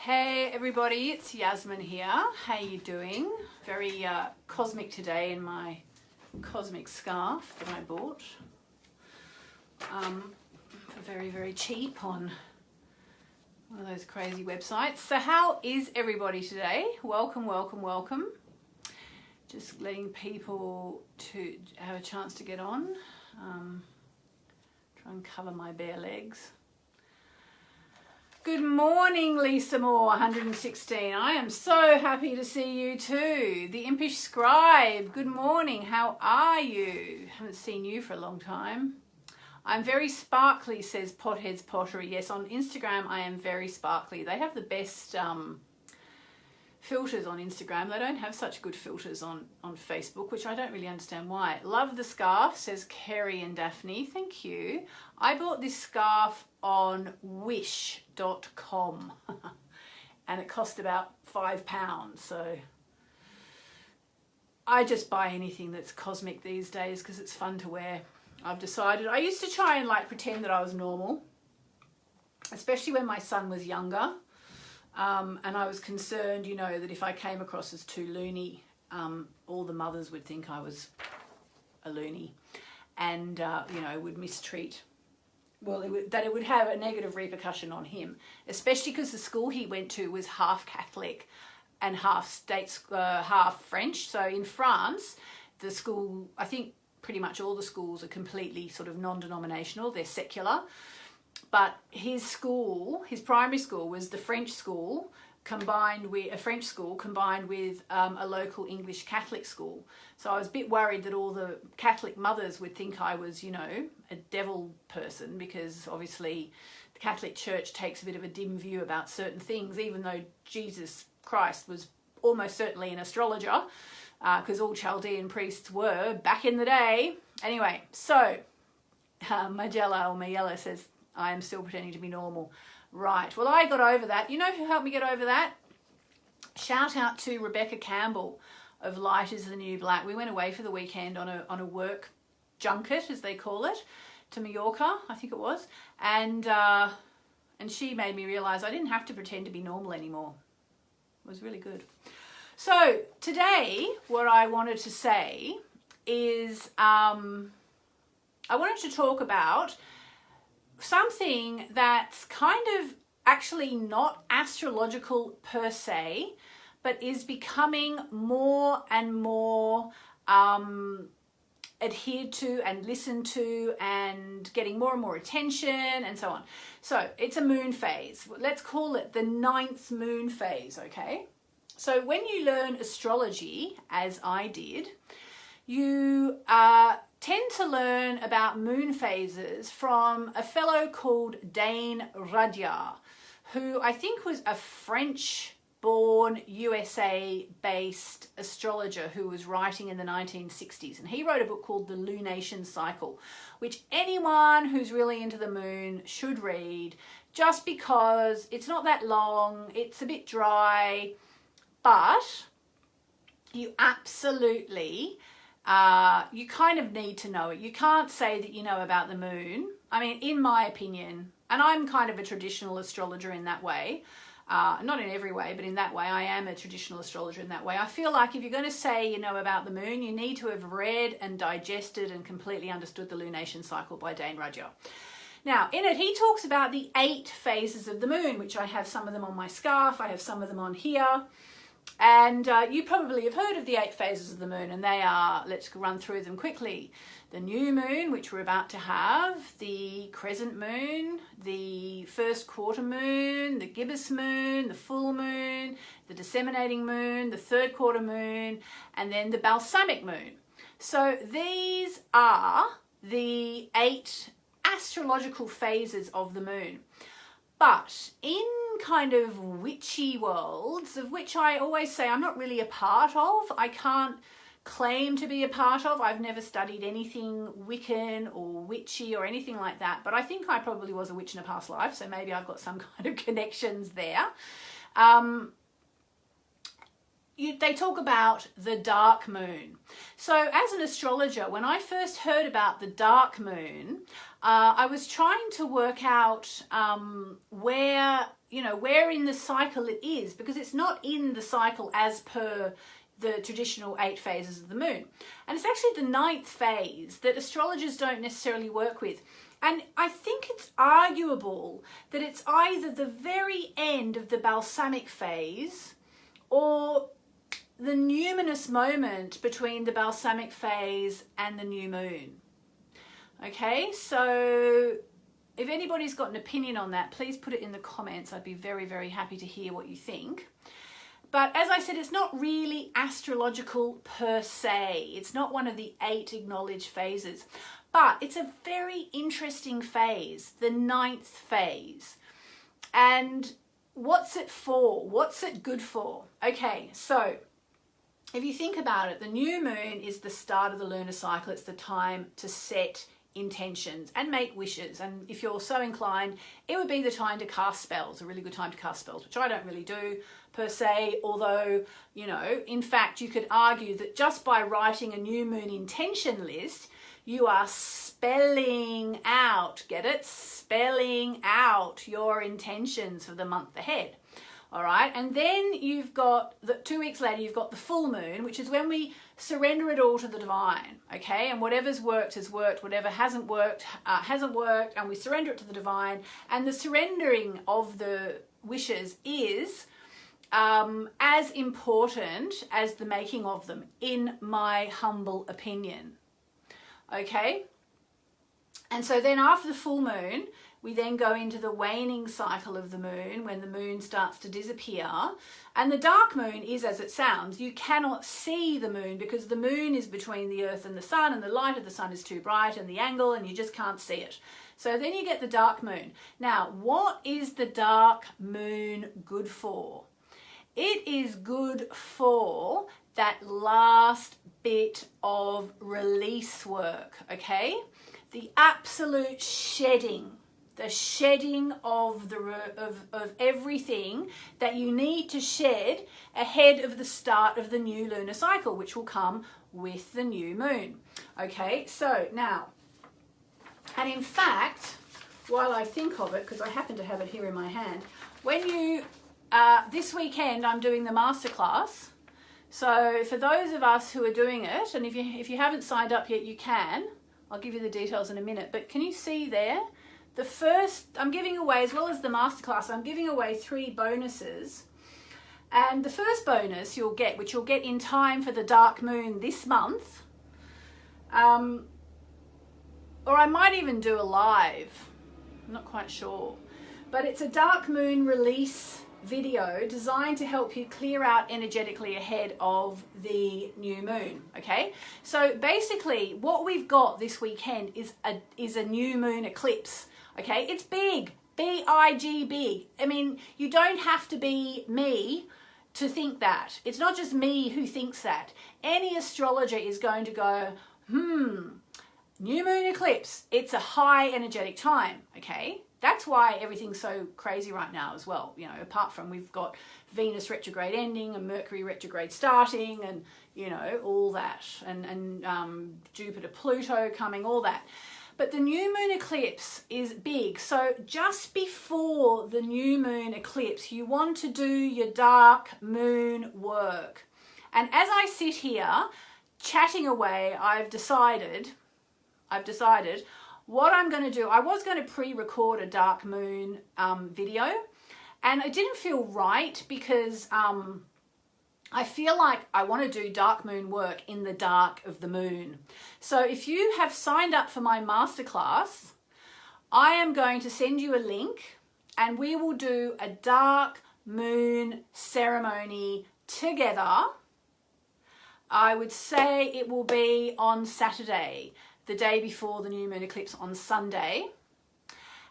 Hey everybody, it's Yasmin here. How you doing? Very cosmic today in my cosmic scarf that I bought for very, very cheap on one of those crazy websites. So how is everybody today? Welcome, welcome, welcome. Just letting people to have a chance to get on. Try and cover my bare legs. Good morning, Lisa Moore, 116. I am so happy to see you too. The Impish Scribe, good morning. How are you? Haven't seen you for a long time. I'm very sparkly, says Potheads Pottery. Yes, on Instagram I am very sparkly. They have the best filters on Instagram. They don't have such good filters on Facebook, which I don't really understand why. Love the scarf, says Kerry and Daphne. Thank you. I bought this scarf on wish.com and it cost about £5. So I just buy anything that's cosmic these days because it's fun to wear. I've decided. I used to try and pretend that I was normal, especially when my son was younger. And I was concerned, that if I came across as too loony, all the mothers would think I was a loony and, would mistreat. Well, that it would have a negative repercussion on him, especially because the school he went to was half Catholic and half half French. So in France, the school, I think pretty much all the schools are completely sort of non-denominational. They're secular. But his school, his primary school, was the French school combined with a local English Catholic school. So I was a bit worried that all the Catholic mothers would think I was, a devil person, because obviously the Catholic Church takes a bit of a dim view about certain things, even though Jesus Christ was almost certainly an astrologer, because all Chaldean priests were back in the day. Anyway, so Mayella says, I am still pretending to be normal. Right. Well, I got over that. You know who helped me get over that? Shout out to Rebecca Campbell of Light is the New Black. We went away for the weekend on a work junket, as they call it, to Mallorca, I think it was. And she made me realise I didn't have to pretend to be normal anymore. It was really good. So today, what I wanted to say is I wanted to talk about something that's kind of actually not astrological per se, but is becoming more and more adhered to and listened to and getting more and more attention and so on. So it's a moon phase. Let's call it the 9th moon phase, okay? So when you learn astrology, as I did, you tend to learn about moon phases from a fellow called Dane Rudyard, who I think was a French-born, USA-based astrologer who was writing in the 1960s. And he wrote a book called The Lunation Cycle, which anyone who's really into the moon should read, just because it's not that long, it's a bit dry, but you absolutely... you kind of need to know it. You can't say that you know about the moon. I mean, in my opinion, and I'm kind of a traditional astrologer in that way, not in every way, but in that way, I am a traditional astrologer in that way. I feel like if you're going to say you know about the moon, you need to have read and digested and completely understood the lunation cycle by Dane Rudyard. Now, in it, he talks about the 8 phases of the moon, which I have some of them on my scarf. I have some of them on here. And you probably have heard of the 8 phases of the moon, and they are, let's run through them quickly. The new moon, which we're about to have, the crescent moon, the first quarter moon, the gibbous moon, the full moon, the disseminating moon, the third quarter moon, and then the balsamic moon. So these are the 8 astrological phases of the moon. But in kind of witchy worlds, of which I always say I'm not really a part of, I can't claim to be a part of. I've never studied anything Wiccan or witchy or anything like that, but I think I probably was a witch in a past life, so maybe I've got some kind of connections there. they talk about the dark moon. So as an astrologer, when I first heard about the dark moon, I was trying to work out where in the cycle it is, because it's not in the cycle as per the traditional 8 phases of the moon. And it's actually the 9th phase that astrologers don't necessarily work with. And I think it's arguable that it's either the very end of the balsamic phase or the numinous moment between the balsamic phase and the new moon. Okay, so if anybody's got an opinion on that, please put it in the comments. I'd be very, very happy to hear what you think. But as I said, it's not really astrological per se. It's not one of the 8 acknowledged phases. But it's a very interesting phase, the 9th phase. And what's it for? What's it good for? Okay, so if you think about it, the new moon is the start of the lunar cycle. It's the time to set intentions and make wishes. And if you're so inclined, it would be the time to cast spells, a really good time to cast spells, which I don't really do per se. Although, in fact, you could argue that just by writing a new moon intention list, you are spelling out, get it? Spelling out your intentions for the month ahead. All right. And then you've got 2 weeks later, you've got the full moon, which is when we surrender it all to the divine. Okay. And whatever's worked has worked. Whatever hasn't worked, hasn't worked. And we surrender it to the divine. And the surrendering of the wishes is as important as the making of them, in my humble opinion. Okay. And so then after the full moon, we then go into the waning cycle of the moon, when the moon starts to disappear. And the dark moon is as it sounds. You cannot see the moon because the moon is between the earth and the sun, and the light of the sun is too bright, and the angle, and you just can't see it. So then you get the dark moon. Now, what is the dark moon good for? It is good for that last bit of release work, okay? The absolute shedding. The shedding of everything that you need to shed ahead of the start of the new lunar cycle, which will come with the new moon. Okay, so now, and in fact, while I think of it, because I happen to have it here in my hand, when you, this weekend I'm doing the masterclass. So for those of us who are doing it, and if you haven't signed up yet, you can. I'll give you the details in a minute, but can you see there? The first, I'm giving away, as well as the masterclass, I'm giving away 3 bonuses. And the first bonus you'll get, which you'll get in time for the dark moon this month, or I might even do a live, I'm not quite sure. But it's a dark moon release video designed to help you clear out energetically ahead of the new moon. Okay, so basically what we've got this weekend is a new moon eclipse. Okay, it's big, B-I-G, big. I mean, you don't have to be me to think that. It's not just me who thinks that. Any astrologer is going to go, new moon eclipse, it's a high energetic time. Okay, that's why everything's so crazy right now as well. Apart from we've got Venus retrograde ending and Mercury retrograde starting, and all that, and Jupiter, Pluto coming, all that. But the new moon eclipse is big. So just before the new moon eclipse, you want to do your dark moon work. And as I sit here chatting away, I've decided what I'm going to do. I was going to pre-record a dark moon video, and it didn't feel right because I feel like I want to do dark moon work in the dark of the moon. So if you have signed up for my masterclass, I am going to send you a link, and we will do a dark moon ceremony together. I would say it will be on Saturday, the day before the new moon eclipse on Sunday.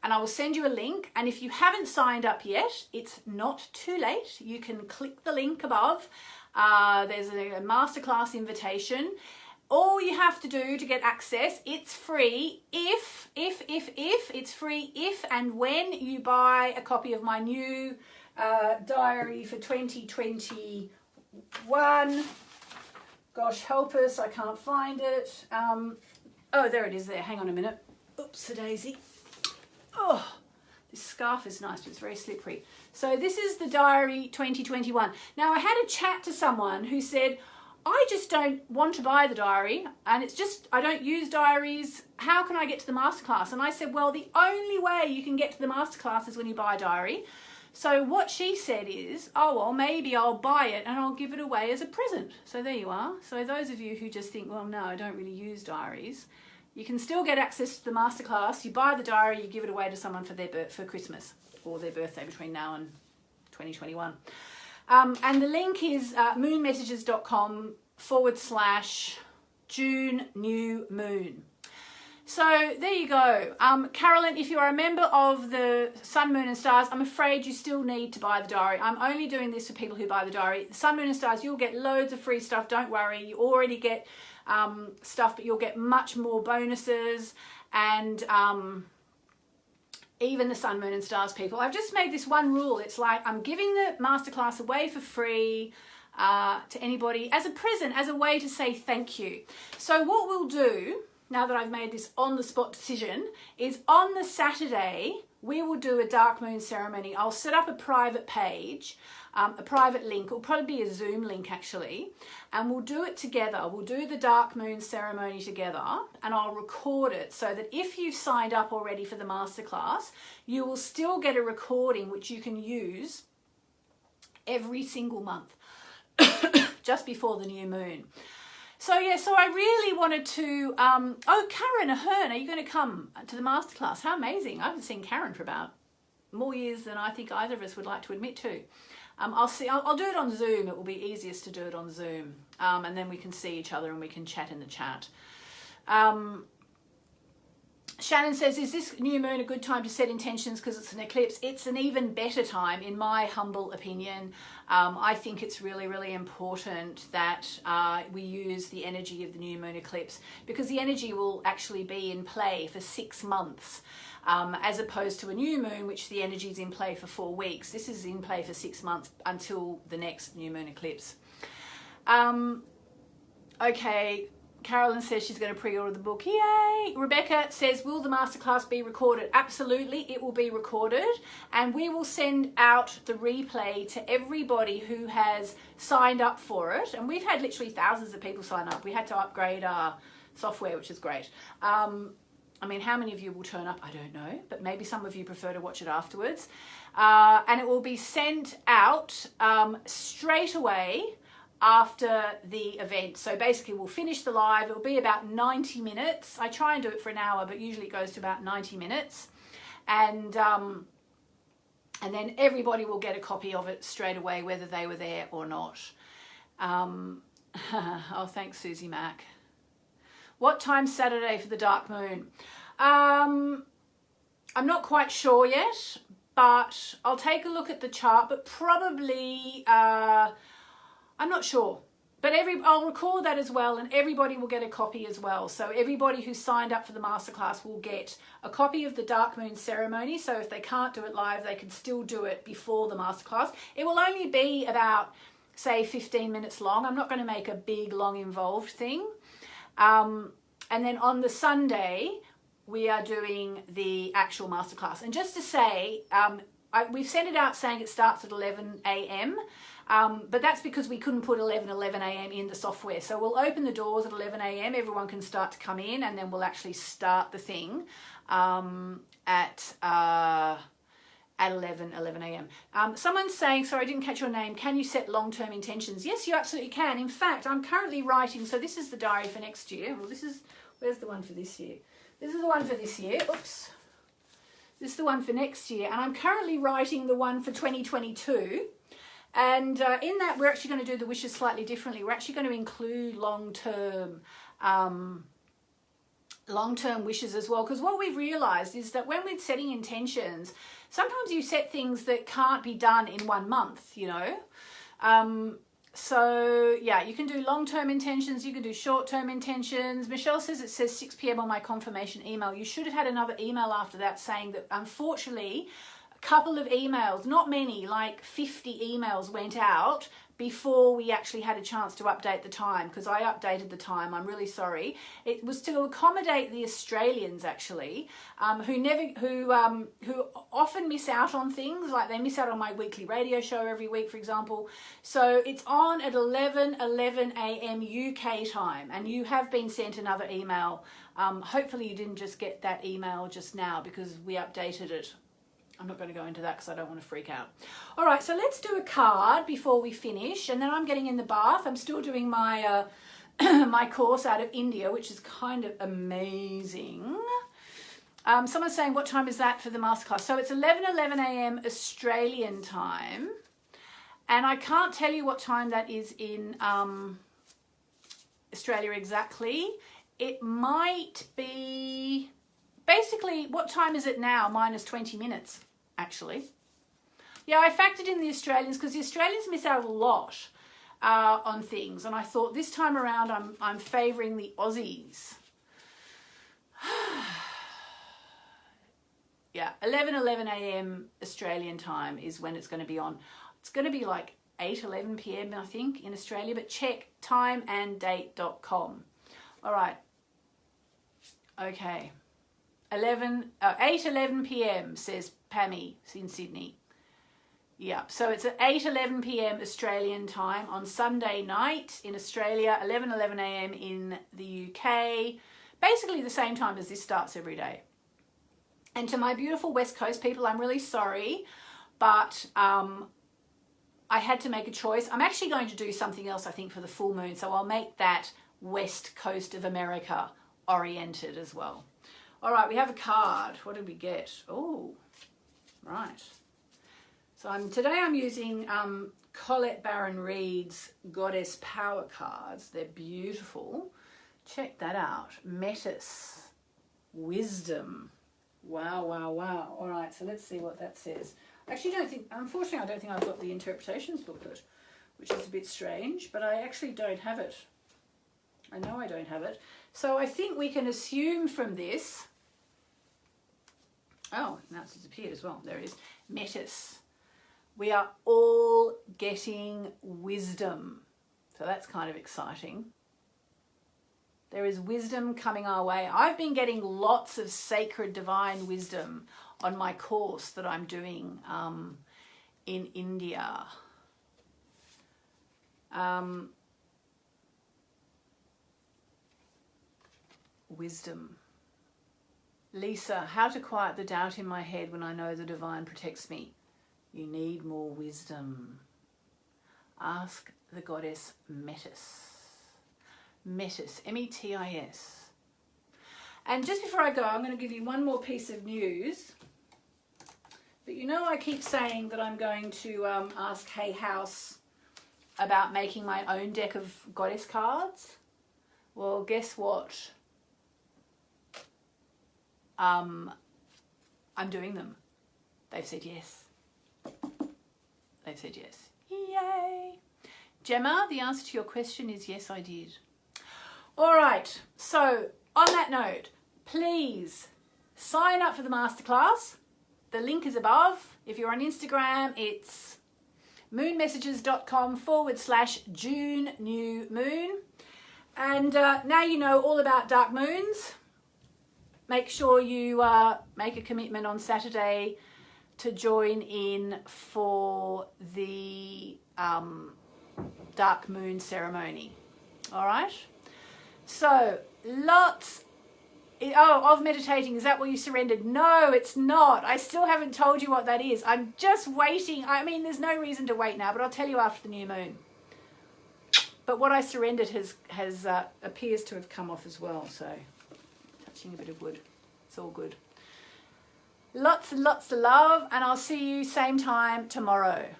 And I will send you a link. And if you haven't signed up yet, it's not too late. You can click the link above. There's a masterclass invitation. All you have to do to get access, it's free it's free if and when you buy a copy of my new diary for 2021, one. Gosh, help us, I can't find it. Oh, there it is there. Hang on a minute. Oops, a daisy. Oh, this scarf is nice, but it's very slippery. So this is the diary 2021. Now, I had a chat to someone who said, I just don't want to buy the diary, and it's just, I don't use diaries. How can I get to the masterclass? And I said, well, the only way you can get to the masterclass is when you buy a diary. So what she said is, oh, well, maybe I'll buy it and I'll give it away as a present. So there you are. So those of you who just think, well, no, I don't really use diaries, you can still get access to the masterclass. You buy the diary, you give it away to someone for Christmas or their birthday between now and 2021. And the link is moonmessages.com/June New Moon. So there you go. Carolyn, if you are a member of the Sun, Moon and Stars, I'm afraid you still need to buy the diary. I'm only doing this for people who buy the diary. The Sun, Moon and Stars, you'll get loads of free stuff. Don't worry. You already get stuff, but you'll get much more bonuses. And even the Sun, Moon and Stars people, I've just made this one rule. It's like I'm giving the masterclass away for free to anybody as a present, as a way to say thank you. So what we'll do, now that I've made this on-the-spot decision, is on the Saturday, we will do a dark moon ceremony. I'll set up a private page, a private link. It'll probably be a Zoom link, actually, and we'll do it together. We'll do the dark moon ceremony together, and I'll record it so that if you've signed up already for the masterclass, you will still get a recording which you can use every single month, just before the new moon. So yeah, so I really wanted to, oh, Karen Ahern, are you going to come to the masterclass? How amazing. I haven't seen Karen for about more years than I think either of us would like to admit to. I'll do it on Zoom. It will be easiest to do it on Zoom. And then we can see each other and we can chat in the chat. Shannon says, is this new moon a good time to set intentions because it's an eclipse? It's an even better time, in my humble opinion. I think it's really, really important that we use the energy of the new moon eclipse, because the energy will actually be in play for 6 months, as opposed to a new moon, which the energy is in play for 4 weeks. This is in play for 6 months until the next new moon eclipse. Okay. Carolyn says she's going to pre-order the book. Yay! Rebecca says, will the masterclass be recorded? Absolutely, it will be recorded, and we will send out the replay to everybody who has signed up for it. And we've had literally thousands of people sign up. We had to upgrade our software, which is great. I mean, how many of you will turn up? I don't know, but maybe some of you prefer to watch it afterwards. And it will be sent out straight away after the event. So basically we'll finish the live. It'll be about 90 minutes. I try and do it for an hour, but usually it goes to about 90 minutes. And then everybody will get a copy of it straight away, whether they were there or not. Oh, thanks, Susie Mac. What time's Saturday for the dark moon? I'm not quite sure yet, but I'll take a look at the chart, but probably I'm not sure, but I'll record that as well, and everybody will get a copy as well. So everybody who signed up for the masterclass will get a copy of the dark moon ceremony. So if they can't do it live, they can still do it before the masterclass. It will only be about, say, 15 minutes long. I'm not going to make a big, long, involved thing. And then on the Sunday, we are doing the actual masterclass. And just to say, we've sent it out saying it starts at 11 a.m., but that's because we couldn't put 11 a.m. in the software. So we'll open the doors at 11 a.m. Everyone can start to come in, and then we'll actually start the thing at 11 a.m. Someone's saying, sorry, I didn't catch your name. Can you set long-term intentions? Yes, you absolutely can. In fact, I'm currently writing, so this is the diary for next year. Well, where's the one for this year? This is the one for this year. Oops. This is the one for next year. And I'm currently writing the one for 2022. And in that, we're actually going to do the wishes slightly differently. We're actually going to include long-term wishes as well. Because what we've realised is that when we're setting intentions, sometimes you set things that can't be done in 1 month, you know. So, yeah, you can do long-term intentions. You can do short-term intentions. Michelle says it says 6 p.m. on my confirmation email. You should have had another email after that saying that, unfortunately, a couple of emails, not many, like 50 emails went out before we actually had a chance to update the time, because I updated the time. I'm really sorry. It was to accommodate the Australians actually, who often miss out on things, like they miss out on my weekly radio show every week, for example. So it's on at 11:11 a.m. UK time, and you have been sent another email. Hopefully you didn't just get that email just now, because we updated it. I'm not going to go into that because I don't want to freak out. All right, so let's do a card before we finish, and then I'm getting in the bath. I'm still doing my my course out of India, which is kind of amazing. Someone's saying, what time is that for the masterclass? So it's 11:11 a.m. Australian time, and I can't tell you what time that is in Australia exactly. It might be, basically, what time is it now? Minus 20 minutes. Actually, yeah, I factored in the Australians because the Australians miss out a lot on things, and I thought this time around I'm favouring the Aussies. Yeah, 11:11 a.m. Australian time is when it's going to be on. It's going to be like 8:11 p.m. I think in Australia, but check timeanddate.com. All right. Okay. 8:11 p.m. says Pammy in Sydney. Yeah, so it's at 8:11 p.m. Australian time on Sunday night in Australia, 11:11 a.m. in the UK. Basically the same time as this starts every day. And to my beautiful West Coast people, I'm really sorry, but I had to make a choice. I'm actually going to do something else, I think, for the full moon, so I'll make that West Coast of America oriented as well. All right, we have a card. What did we get? Oh, right. So today I'm using Colette Baron Reid's Goddess Power cards. They're beautiful. Check that out. Metis. Wisdom. Wow, wow, wow. All right, so let's see what that says. Actually, unfortunately, I don't think I've got the interpretations booklet, which is a bit strange, but I actually don't have it. I know I don't have it. So I think we can assume from this, oh, now it's disappeared as well. There it is. Metis. We are all getting wisdom. So that's kind of exciting. There is wisdom coming our way. I've been getting lots of sacred divine wisdom on my course that I'm doing in India. Wisdom. Lisa, how to quiet the doubt in my head when I know the divine protects me. You need more wisdom. Ask the goddess Metis. Metis, M-E-T-I-S. And just before I go, I'm going to give you one more piece of news. But you know I keep saying that I'm going to ask Hey House about making my own deck of goddess cards. Well, guess what? I'm doing them. They've said yes. They've said yes. Yay! Gemma, the answer to your question is yes, I did. All right. So on that note, please sign up for the masterclass. The link is above. If you're on Instagram, it's moonmessages.com/June New Moon. And now you know all about dark moons. Make sure you make a commitment on Saturday to join in for the dark moon ceremony. All right? So, lots of meditating. Is that what you surrendered? No, it's not. I still haven't told you what that is. I'm just waiting. I mean, there's no reason to wait now, but I'll tell you after the new moon. But what I surrendered has appears to have come off as well, so touching a bit of wood. It's all good. Lots and lots of love, and I'll see you same time tomorrow.